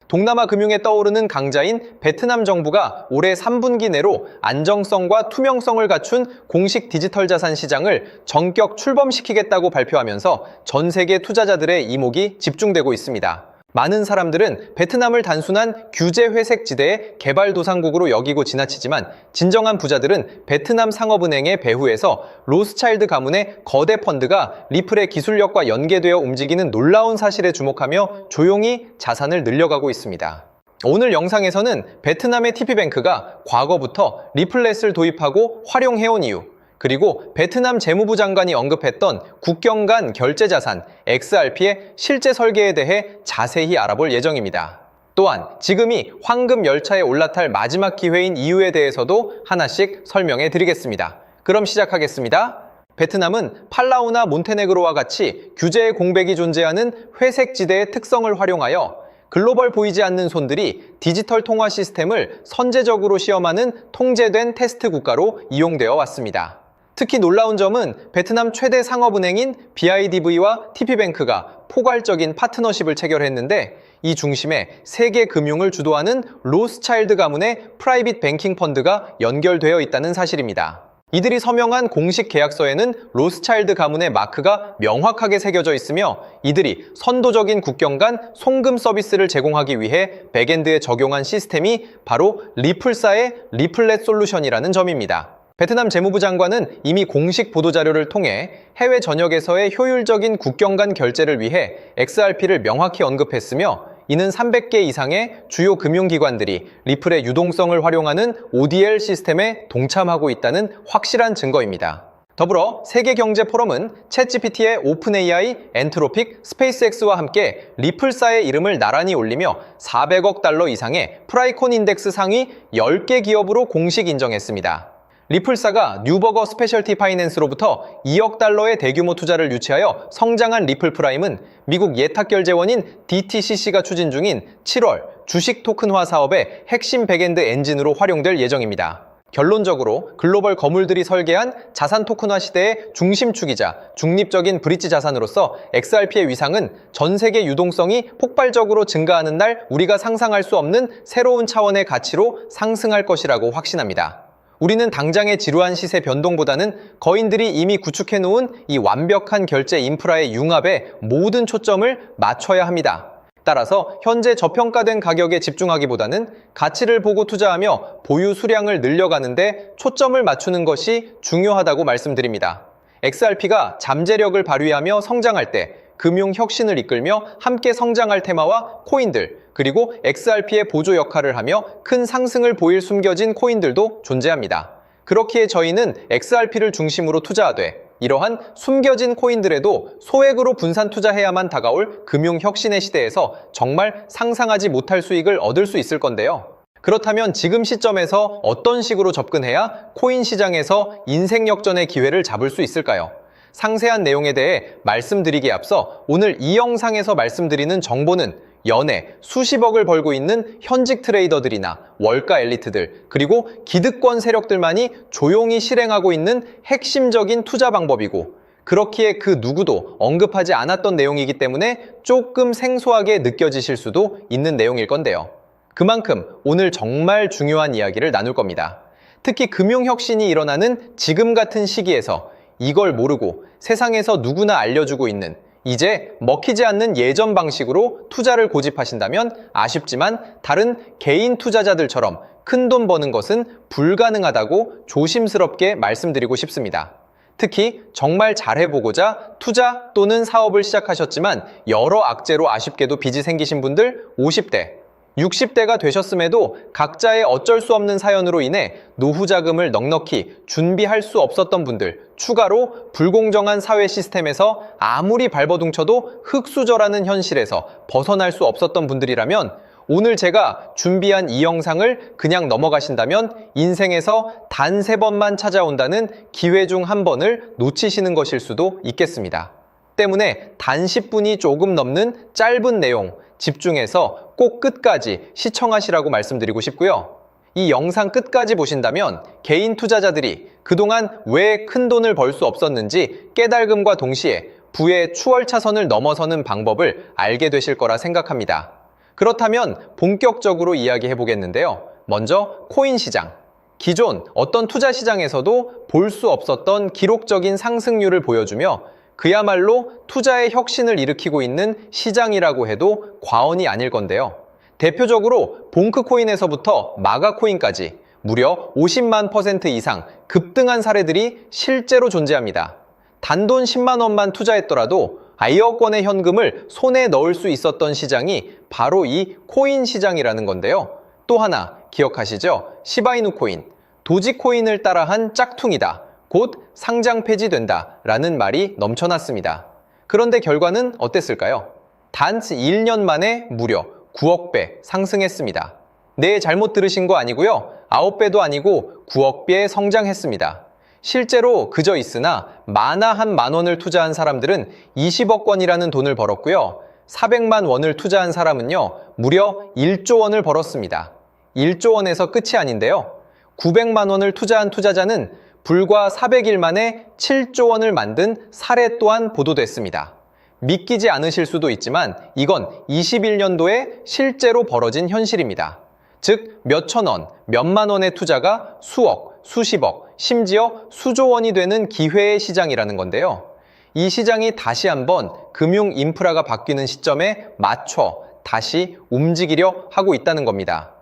동남아 금융에 떠오르는 강자인 베트남 정부가 올해 3분기 내로 안정성과 투명성을 갖춘 공식 디지털 자산 시장을 전격 출범시키겠다고 발표하면서 전 세계 투자자들의 이목이 집중되고 있습니다. 많은 사람들은 베트남을 단순한 규제 회색 지대의 개발도상국으로 여기고 지나치지만 진정한 부자들은 베트남 상업은행의 배후에서 로스차일드 가문의 거대 펀드가 리플의 기술력과 연계되어 움직이는 놀라운 사실에 주목하며 조용히 자산을 늘려가고 있습니다. 오늘 영상에서는 베트남의 TP뱅크가 과거부터 리플렛을 도입하고 활용해온 이유, 그리고 베트남 재무부 장관이 언급했던 국경 간 결제 자산 XRP의 실제 설계에 대해 자세히 알아볼 예정입니다. 또한 지금이 황금 열차에 올라탈 마지막 기회인 이유에 대해서도 하나씩 설명해 드리겠습니다. 그럼 시작하겠습니다. 베트남은 팔라우나 몬테네그로와 같이 규제의 공백이 존재하는 회색 지대의 특성을 활용하여 글로벌 보이지 않는 손들이 디지털 통화 시스템을 선제적으로 시험하는 통제된 테스트 국가로 이용되어 왔습니다. 특히 놀라운 점은 베트남 최대 상업은행인 BIDV와 TP뱅크가 포괄적인 파트너십을 체결했는데 이 중심에 세계 금융을 주도하는 로스차일드 가문의 프라이빗 뱅킹 펀드가 연결되어 있다는 사실입니다. 이들이 서명한 공식 계약서에는 로스차일드 가문의 마크가 명확하게 새겨져 있으며 이들이 선도적인 국경 간 송금 서비스를 제공하기 위해 백엔드에 적용한 시스템이 바로 리플사의 리플렛 솔루션이라는 점입니다. 베트남 재무부 장관은 이미 공식 보도자료를 통해 해외 전역에서의 효율적인 국경 간 결제를 위해 XRP를 명확히 언급했으며 이는 300개 이상의 주요 금융기관들이 리플의 유동성을 활용하는 ODL 시스템에 동참하고 있다는 확실한 증거입니다. 더불어 세계경제포럼은 챗GPT의 오픈AI, 엔트로픽, 스페이스X와 함께 리플사의 이름을 나란히 올리며 400억 달러 이상의 프라이콘 인덱스 상위 10개 기업으로 공식 인정했습니다. 리플사가 뉴버거 스페셜티 파이낸스로부터 2억 달러의 대규모 투자를 유치하여 성장한 리플프라임은 미국 예탁결제원인 DTCC가 추진 중인 7월 주식 토큰화 사업의 핵심 백엔드 엔진으로 활용될 예정입니다. 결론적으로 글로벌 거물들이 설계한 자산 토큰화 시대의 중심축이자 중립적인 브릿지 자산으로서 XRP의 위상은 전 세계 유동성이 폭발적으로 증가하는 날 우리가 상상할 수 없는 새로운 차원의 가치로 상승할 것이라고 확신합니다. 우리는 당장의 지루한 시세 변동보다는 거인들이 이미 구축해놓은 이 완벽한 결제 인프라의 융합에 모든 초점을 맞춰야 합니다. 따라서 현재 저평가된 가격에 집중하기보다는 가치를 보고 투자하며 보유 수량을 늘려가는데 초점을 맞추는 것이 중요하다고 말씀드립니다. XRP가 잠재력을 발휘하며 성장할 때 금융 혁신을 이끌며 함께 성장할 테마와 코인들, 그리고 XRP의 보조 역할을 하며 큰 상승을 보일 숨겨진 코인들도 존재합니다. 그렇기에 저희는 XRP를 중심으로 투자하되 이러한 숨겨진 코인들에도 소액으로 분산 투자해야만 다가올 금융 혁신의 시대에서 정말 상상하지 못할 수익을 얻을 수 있을 건데요. 그렇다면 지금 시점에서 어떤 식으로 접근해야 코인 시장에서 인생 역전의 기회를 잡을 수 있을까요? 상세한 내용에 대해 말씀드리기에 앞서 오늘 이 영상에서 말씀드리는 정보는 연에 수십억을 벌고 있는 현직 트레이더들이나 월가 엘리트들, 그리고 기득권 세력들만이 조용히 실행하고 있는 핵심적인 투자 방법이고 그렇기에 그 누구도 언급하지 않았던 내용이기 때문에 조금 생소하게 느껴지실 수도 있는 내용일 건데요. 그만큼 오늘 정말 중요한 이야기를 나눌 겁니다. 특히 금융혁신이 일어나는 지금 같은 시기에서 이걸 모르고 세상에서 누구나 알려주고 있는 이제 먹히지 않는 예전 방식으로 투자를 고집하신다면 아쉽지만 다른 개인 투자자들처럼 큰돈 버는 것은 불가능하다고 조심스럽게 말씀드리고 싶습니다. 특히 정말 잘해보고자 투자 또는 사업을 시작하셨지만 여러 악재로 아쉽게도 빚이 생기신 분들 50대, 60대가 되셨음에도 각자의 어쩔 수 없는 사연으로 인해 노후 자금을 넉넉히 준비할 수 없었던 분들, 추가로 불공정한 사회 시스템에서 아무리 발버둥쳐도 흙수저라는 현실에서 벗어날 수 없었던 분들이라면 오늘 제가 준비한 이 영상을 그냥 넘어가신다면 인생에서 단 3번만 찾아온다는 기회 중 한 번을 놓치시는 것일 수도 있겠습니다. 때문에 단 10분이 조금 넘는 짧은 내용 집중해서 꼭 끝까지 시청하시라고 말씀드리고 싶고요. 이 영상 끝까지 보신다면 개인 투자자들이 그동안 왜 큰 돈을 벌 수 없었는지 깨달음과 동시에 부의 추월차선을 넘어서는 방법을 알게 되실 거라 생각합니다. 그렇다면 본격적으로 이야기해 보겠는데요. 먼저 코인 시장. 기존 어떤 투자 시장에서도 볼 수 없었던 기록적인 상승률을 보여주며 그야말로 투자의 혁신을 일으키고 있는 시장이라고 해도 과언이 아닐 건데요. 대표적으로 봉크코인에서부터 마가코인까지 무려 50만 % 이상 급등한 사례들이 실제로 존재합니다. 단돈 10만 원만 투자했더라도 1억 원의 현금을 손에 넣을 수 있었던 시장이 바로 이 코인 시장이라는 건데요. 또 하나 기억하시죠? 시바이누 코인, 도지코인을 따라한 짝퉁이다. 곧 상장 폐지된다. 라는 말이 넘쳐났습니다. 그런데 결과는 어땠을까요? 단 1년 만에 무려 9억 배 상승했습니다. 네, 잘못 들으신 거 아니고요. 9배도 아니고 9억 배 성장했습니다. 실제로 그저 있으나 만화 한 만 원을 투자한 사람들은 20억 원이라는 돈을 벌었고요. 400만 원을 투자한 사람은요, 무려 1조 원을 벌었습니다. 1조 원에서 끝이 아닌데요. 900만 원을 투자한 투자자는 불과 400일 만에 7조 원을 만든 사례 또한 보도됐습니다. 믿기지 않으실 수도 있지만 이건 21년도에 실제로 벌어진 현실입니다. 즉, 몇천 원, 몇만 원의 투자가 수억, 수십억, 심지어 수조 원이 되는 기회의 시장이라는 건데요. 이 시장이 다시 한번 금융 인프라가 바뀌는 시점에 맞춰 다시 움직이려 하고 있다는 겁니다.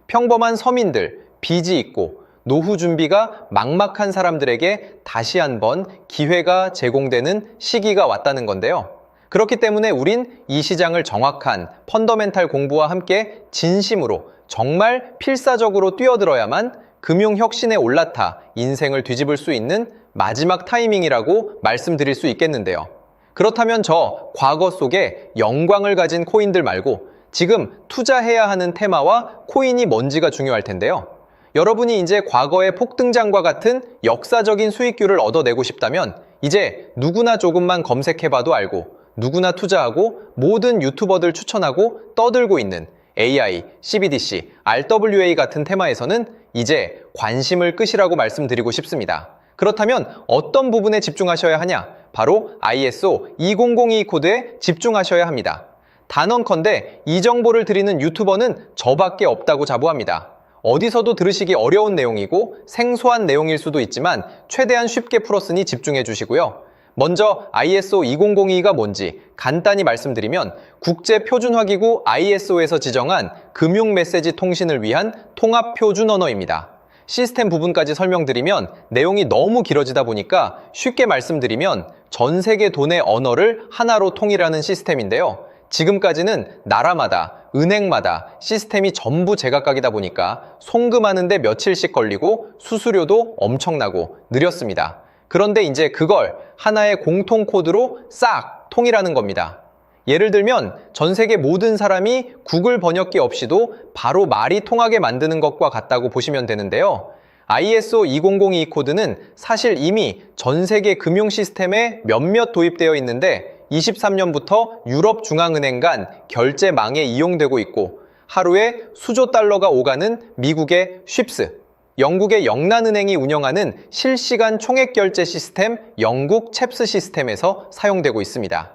평범한 서민들, 빚이 있고 노후 준비가 막막한 사람들에게 다시 한번 기회가 제공되는 시기가 왔다는 건데요. 그렇기 때문에 우린 이 시장을 정확한 펀더멘탈 공부와 함께 진심으로 정말 필사적으로 뛰어들어야만 금융혁신에 올라타 인생을 뒤집을 수 있는 마지막 타이밍이라고 말씀드릴 수 있겠는데요. 그렇다면 저 과거 속에 영광을 가진 코인들 말고 지금 투자해야 하는 테마와 코인이 뭔지가 중요할 텐데요. 여러분이 이제 과거의 폭등장과 같은 역사적인 수익률을 얻어내고 싶다면 이제 누구나 조금만 검색해봐도 알고 누구나 투자하고 모든 유튜버들 추천하고 떠들고 있는 AI, CBDC, RWA 같은 테마에서는 이제 관심을 끄시라고 말씀드리고 싶습니다. 그렇다면 어떤 부분에 집중하셔야 하냐? 바로 ISO 2002 코드에 집중하셔야 합니다. 단언컨대 이 정보를 드리는 유튜버는 저밖에 없다고 자부합니다. 어디서도 들으시기 어려운 내용이고 생소한 내용일 수도 있지만 최대한 쉽게 풀었으니 집중해 주시고요. 먼저 ISO 2002가 뭔지 간단히 말씀드리면 국제표준화기구 ISO에서 지정한 금융메시지 통신을 위한 통합표준 언어입니다. 시스템 부분까지 설명드리면 내용이 너무 길어지다 보니까 쉽게 말씀드리면 전 세계 돈의 언어를 하나로 통일하는 시스템인데요. 지금까지는 나라마다, 은행마다 시스템이 전부 제각각이다 보니까 송금하는데 며칠씩 걸리고 수수료도 엄청나고 느렸습니다. 그런데 이제 그걸 하나의 공통 코드로 싹 통일하는 겁니다. 예를 들면 전 세계 모든 사람이 구글 번역기 없이도 바로 말이 통하게 만드는 것과 같다고 보시면 되는데요. ISO 2002 코드는 사실 이미 전 세계 금융 시스템에 몇몇 도입되어 있는데 23년부터 유럽중앙은행 간 결제망에 이용되고 있고 하루에 수조 달러가 오가는 미국의 쉽스, 영국의 영란은행이 운영하는 실시간 총액결제 시스템 영국 챕스 시스템에서 사용되고 있습니다.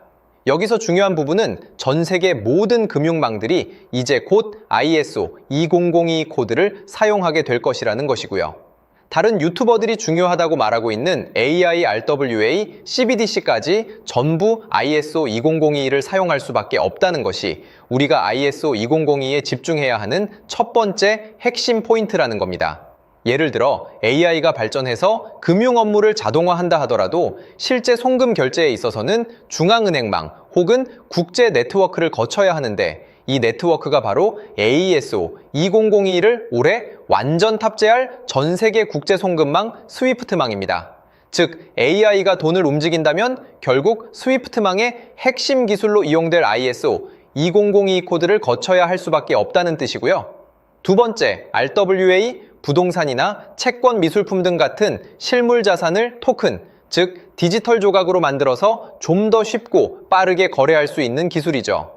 여기서 중요한 부분은 전 세계 모든 금융망들이 이제 곧 ISO 2002 코드를 사용하게 될 것이라는 것이고요. 다른 유튜버들이 중요하다고 말하고 있는 AI, RWA, CBDC까지 전부 ISO 2002를 사용할 수밖에 없다는 것이 우리가 ISO 2002에 집중해야 하는 첫 번째 핵심 포인트라는 겁니다. 예를 들어 AI가 발전해서 금융 업무를 자동화한다 하더라도 실제 송금 결제에 있어서는 중앙은행망 혹은 국제 네트워크를 거쳐야 하는데 이 네트워크가 바로 AESO 2002를 올해 완전 탑재할 전 세계 국제 송금망 스위프트망입니다. 즉 AI가 돈을 움직인다면 결국 스위프트망의 핵심 기술로 이용될 ISO 2002 코드를 거쳐야 할 수밖에 없다는 뜻이고요. 두 번째, RWA, 부동산이나 채권 미술품 등 같은 실물 자산을 토큰, 즉 디지털 조각으로 만들어서 좀 더 쉽고 빠르게 거래할 수 있는 기술이죠.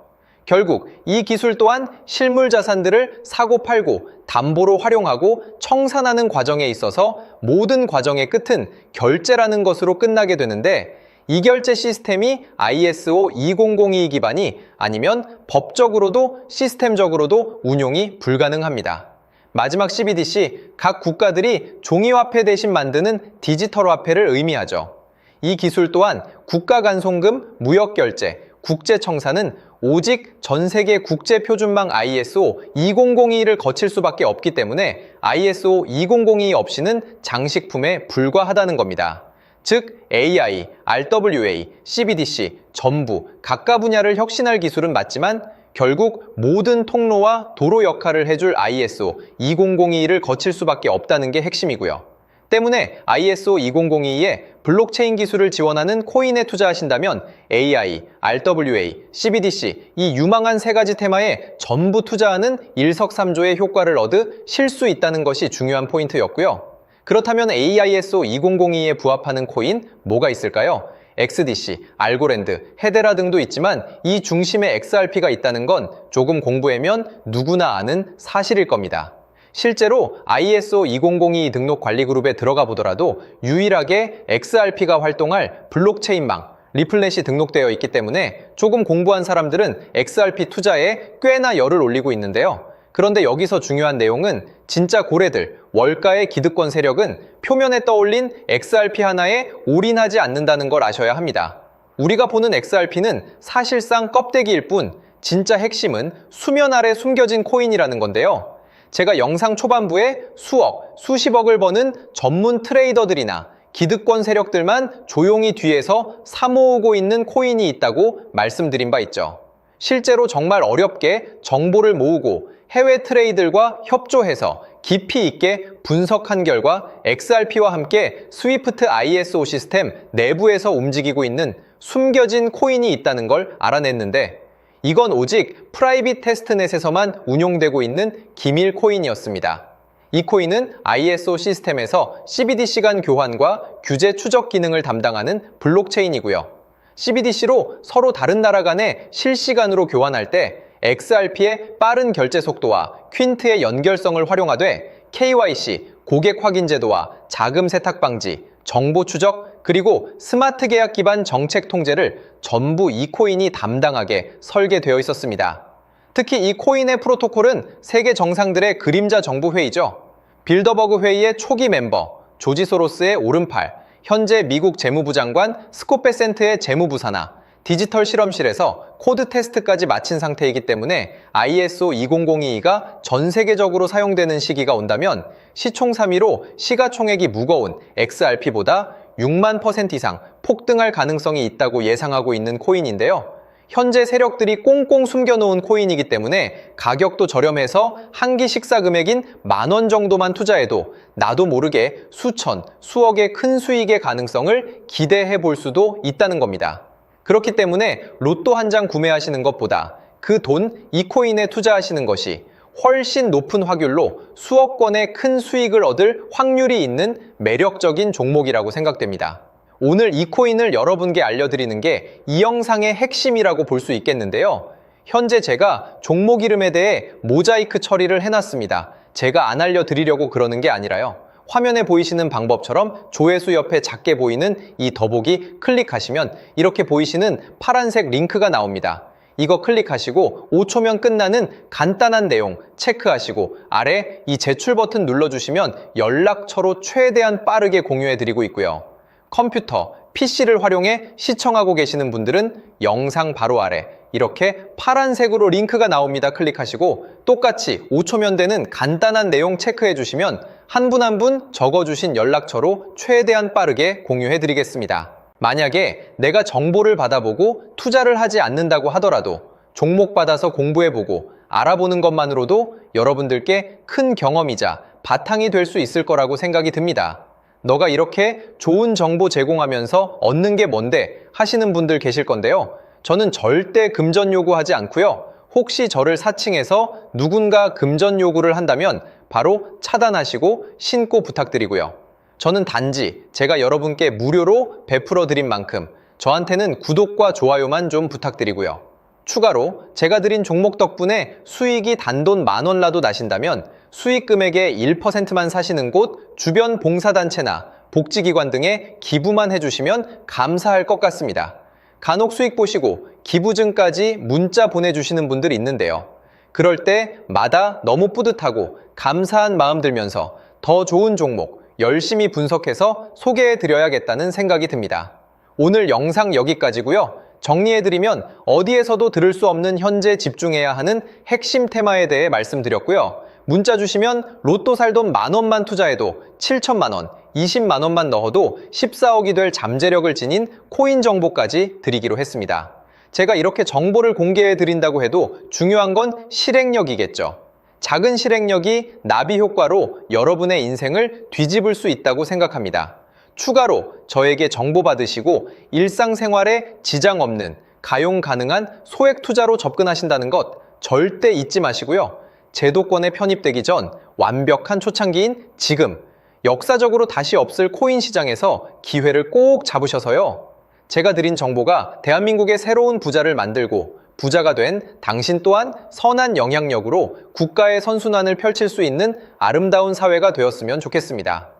결국 이 기술 또한 실물 자산들을 사고 팔고 담보로 활용하고 청산하는 과정에 있어서 모든 과정의 끝은 결제라는 것으로 끝나게 되는데 이 결제 시스템이 ISO 2002 기반이 아니면 법적으로도 시스템적으로도 운용이 불가능합니다. 마지막 CBDC, 각 국가들이 종이화폐 대신 만드는 디지털 화폐를 의미하죠. 이 기술 또한 국가간송금, 무역결제, 국제청산은 오직 전 세계 국제표준망 ISO 2002를 거칠 수밖에 없기 때문에 ISO 2002 없이는 장식품에 불과하다는 겁니다. 즉 AI, RWA, CBDC 전부 각각 분야를 혁신할 기술은 맞지만 결국 모든 통로와 도로 역할을 해줄 ISO 2002를 거칠 수밖에 없다는 게 핵심이고요. 때문에 ISO 2002에 블록체인 기술을 지원하는 코인에 투자하신다면 AI, RWA, CBDC 이 유망한 세 가지 테마에 전부 투자하는 일석삼조의 효과를 얻으실 수 있다는 것이 중요한 포인트였고요. 그렇다면 AISO 2002에 부합하는 코인 뭐가 있을까요? XDC, 알고랜드, 헤데라 등도 있지만 이 중심에 XRP가 있다는 건 조금 공부하면 누구나 아는 사실일 겁니다. 실제로 ISO 2002 등록 관리 그룹에 들어가 보더라도 유일하게 XRP가 활동할 블록체인망, 리플렛이 등록되어 있기 때문에 조금 공부한 사람들은 XRP 투자에 꽤나 열을 올리고 있는데요. 그런데 여기서 중요한 내용은 진짜 고래들, 월가의 기득권 세력은 표면에 떠올린 XRP 하나에 올인하지 않는다는 걸 아셔야 합니다. 우리가 보는 XRP는 사실상 껍데기일 뿐 진짜 핵심은 수면 아래 숨겨진 코인이라는 건데요. 제가 영상 초반부에 수억, 수십억을 버는 전문 트레이더들이나 기득권 세력들만 조용히 뒤에서 사모으고 있는 코인이 있다고 말씀드린 바 있죠. 실제로 정말 어렵게 정보를 모으고 해외 트레이더들과 협조해서 깊이 있게 분석한 결과 XRP와 함께 스위프트 ISO 시스템 내부에서 움직이고 있는 숨겨진 코인이 있다는 걸 알아냈는데 이건 오직 프라이빗 테스트넷에서만 운용되고 있는 기밀 코인이었습니다. 이 코인은 ISO 시스템에서 CBDC 간 교환과 규제 추적 기능을 담당하는 블록체인이고요. CBDC로 서로 다른 나라 간에 실시간으로 교환할 때 XRP의 빠른 결제 속도와 퀸트의 연결성을 활용하되 KYC, 고객 확인 제도와 자금 세탁 방지, 정보 추적, 그리고 스마트 계약 기반 정책 통제를 전부 이 코인이 담당하게 설계되어 있었습니다. 특히 이 코인의 프로토콜은 세계 정상들의 그림자 정부 회의죠. 빌더버그 회의의 초기 멤버, 조지 소로스의 오른팔, 현재 미국 재무부 장관 스콧 베센트의 재무부 산하, 디지털 실험실에서 코드 테스트까지 마친 상태이기 때문에 ISO 2002가 전 세계적으로 사용되는 시기가 온다면 시총삼위로 시가총액이 무거운 XRP보다 6만 % 이상 폭등할 가능성이 있다고 예상하고 있는 코인인데요. 현재 세력들이 꽁꽁 숨겨놓은 코인이기 때문에 가격도 저렴해서 한 끼 식사 금액인 10,000원 정도만 투자해도 나도 모르게 수천, 수억의 큰 수익의 가능성을 기대해 볼 수도 있다는 겁니다. 그렇기 때문에 로또 한 장 구매하시는 것보다 그 돈 이 코인에 투자하시는 것이 훨씬 높은 확률로 수억 건의 큰 수익을 얻을 확률이 있는 매력적인 종목이라고 생각됩니다. 오늘 이 코인을 여러분께 알려드리는 게 이 영상의 핵심이라고 볼 수 있겠는데요. 현재 제가 종목 이름에 대해 모자이크 처리를 해놨습니다. 제가 안 알려드리려고 그러는 게 아니라요. 화면에 보이시는 방법처럼 조회수 옆에 작게 보이는 이 더보기 클릭하시면 이렇게 보이시는 파란색 링크가 나옵니다. 이거 클릭하시고 5초면 끝나는 간단한 내용 체크하시고 아래 이 제출 버튼 눌러주시면 연락처로 최대한 빠르게 공유해드리고 있고요. 컴퓨터, PC를 활용해 시청하고 계시는 분들은 영상 바로 아래 이렇게 파란색으로 링크가 나옵니다. 클릭하시고 똑같이 5초면 되는 간단한 내용 체크해 주시면 한 분 한 분 적어주신 연락처로 최대한 빠르게 공유해 드리겠습니다. 만약에 내가 정보를 받아보고 투자를 하지 않는다고 하더라도 종목 받아서 공부해보고 알아보는 것만으로도 여러분들께 큰 경험이자 바탕이 될 수 있을 거라고 생각이 듭니다. 너가 이렇게 좋은 정보 제공하면서 얻는 게 뭔데 하시는 분들 계실 건데요. 저는 절대 금전 요구하지 않고요. 혹시 저를 사칭해서 누군가 금전 요구를 한다면 바로 차단하시고 신고 부탁드리고요. 저는 단지 제가 여러분께 무료로 베풀어 드린 만큼 저한테는 구독과 좋아요만 좀 부탁드리고요. 추가로 제가 드린 종목 덕분에 수익이 단돈 10,000원라도 나신다면 수익 금액의 1%만 사시는 곳 주변 봉사단체나 복지기관 등에 기부만 해주시면 감사할 것 같습니다. 간혹 수익 보시고 기부증까지 문자 보내주시는 분들 있는데요. 그럴 때마다 너무 뿌듯하고 감사한 마음 들면서 더 좋은 종목 열심히 분석해서 소개해드려야겠다는 생각이 듭니다. 오늘 영상 여기까지고요. 정리해드리면 어디에서도 들을 수 없는 현재 집중해야 하는 핵심 테마에 대해 말씀드렸고요. 문자 주시면 로또 살 돈 10,000원만 투자해도 7천만 원, 20만 원만 넣어도 14억이 될 잠재력을 지닌 코인 정보까지 드리기로 했습니다. 제가 이렇게 정보를 공개해 드린다고 해도 중요한 건 실행력이겠죠. 작은 실행력이 나비 효과로 여러분의 인생을 뒤집을 수 있다고 생각합니다. 추가로 저에게 정보 받으시고 일상생활에 지장 없는 가용 가능한 소액 투자로 접근하신다는 것 절대 잊지 마시고요. 제도권에 편입되기 전 완벽한 초창기인 지금 역사적으로 다시 없을 코인 시장에서 기회를 꼭 잡으셔서요. 제가 드린 정보가 대한민국의 새로운 부자를 만들고 부자가 된 당신 또한 선한 영향력으로 국가의 선순환을 펼칠 수 있는 아름다운 사회가 되었으면 좋겠습니다.